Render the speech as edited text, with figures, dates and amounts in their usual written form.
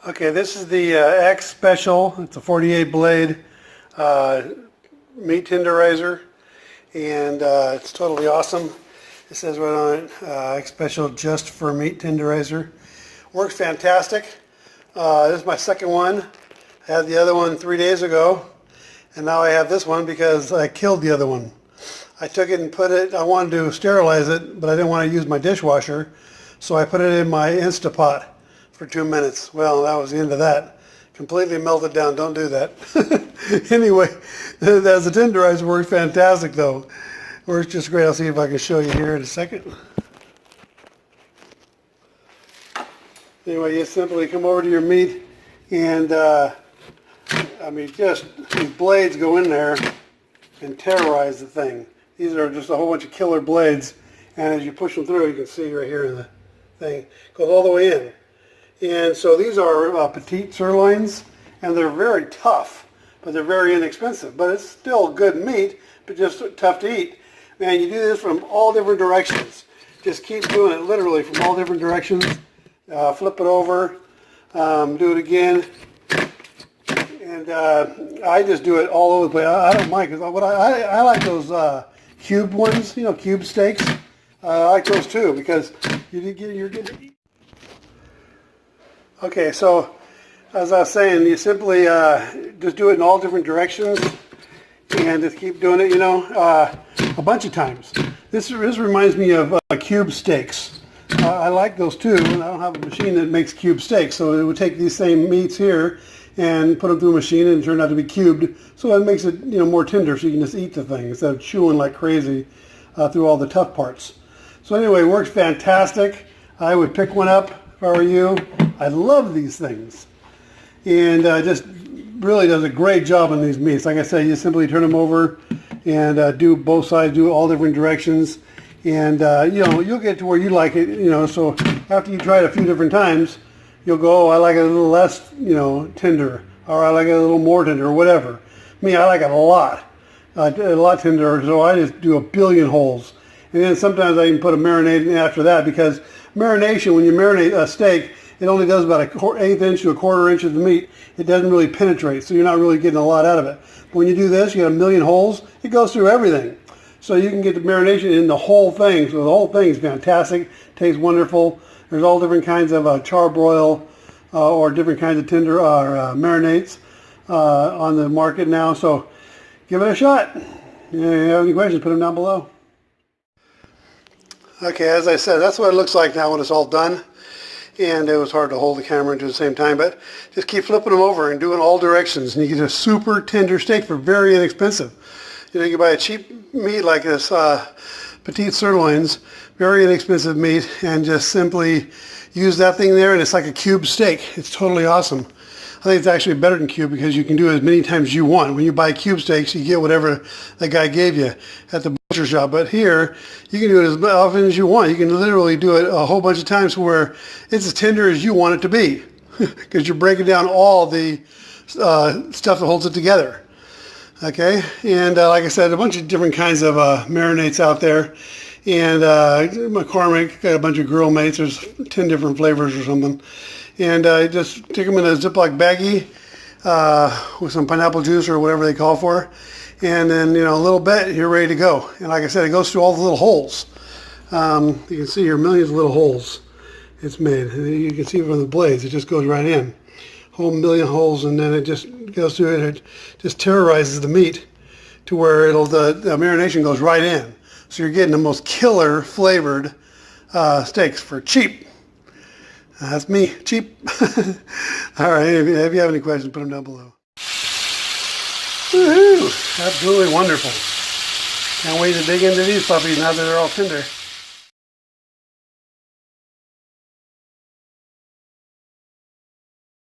Okay, this is the X Special. It's a 48 blade meat tenderizer, and it's totally awesome. It says right on it, X Special just for meat tenderizer. Works fantastic. This is my second one. I had the other one 3 days ago, and now I have this one because I killed the other one. I took it and put it, I wanted to sterilize it, but I didn't want to use my dishwasher, so I put it in my Instapot for 2 minutes. Well, that was the end of that. Completely melted down. Don't do that. Anyway, as a tenderizer, works fantastic though. Works just great. I'll see if I can show you here in a second. Anyway, you simply come over to your meat and I mean, just these blades go in there and terrorize the thing. These are just a whole bunch of killer blades, and as you push them through, you can see right here in the thing, it goes all the way in. And so these are petite sirloins, and they're very tough, but they're very inexpensive. But it's still good meat, but just tough to eat. Man, you do this from all different directions. Just keep doing it literally from all different directions. Flip it over, do it again. And I just do it all over the place. I don't mind, because I like those cube ones, you know, cube steaks. I like those too, because you're getting to eat. Okay, so as I was saying, you simply just do it in all different directions and just keep doing it, you know, a bunch of times. This reminds me of cube steaks. I like those too, and I don't have a machine that makes cube steaks, so it would take these same meats here and put them through a machine and turn out to be cubed, so it makes it, you know, more tender, so you can just eat the thing instead of chewing like crazy through all the tough parts. So anyway, it works fantastic. I would pick one up if I were you. I love these things, and just really does a great job on these meats. Like I said, you simply turn them over and do both sides, do all different directions, and you know, you'll get to where you like it, you know. So after you try it a few different times, you'll go, oh, I like it a little less, you know, tender, or I like it a little more tender, or whatever. Me, I like it a lot tender, so I just do a billion holes. And then sometimes I even put a marinade in after that, because marination, when you marinate a steak, it only does about an 1/8 inch to a 1/4 inch of the meat. It doesn't really penetrate, so you're not really getting a lot out of it. But when you do this, you got a million holes, it goes through everything. So you can get the marination in the whole thing. So the whole thing is fantastic, tastes wonderful. There's all different kinds of charbroil or different kinds of tender marinades on the market now. So give it a shot. If you have any questions, put them down below. Okay, as I said, that's what it looks like now when it's all done. And it was hard to hold the camera into the same time, but just keep flipping them over and doing all directions, and you get a super tender steak for very inexpensive. You know, you can buy a cheap meat like this, petite sirloins, very inexpensive meat, and just simply use that thing there, and it's like a cube steak. It's totally awesome. I think it's actually better than cube, because you can do it as many times as you want. When you buy cube steaks, you get whatever the guy gave you at the butcher shop. But here, you can do it as often as you want. You can literally do it a whole bunch of times where it's as tender as you want it to be, because you're breaking down all the stuff that holds it together. Okay, and like I said, a bunch of different kinds of marinades out there. And McCormick got a bunch of grill mates. There's 10 different flavors or something. And just stick them in a Ziploc baggie with some pineapple juice or whatever they call for. And then, you know, a little bit, you're ready to go. And like I said, it goes through all the little holes. You can see here millions of little holes it's made. You can see from the blades, it just goes right in. Whole million holes, and then it just goes through it. It just terrorizes the meat to where the marination goes right in. So you're getting the most killer flavored steaks for cheap. That's me, cheap. All right, if you have any questions, put them down below. Woohoo! Absolutely wonderful. Can't wait to dig into these puppies now that they're all tender.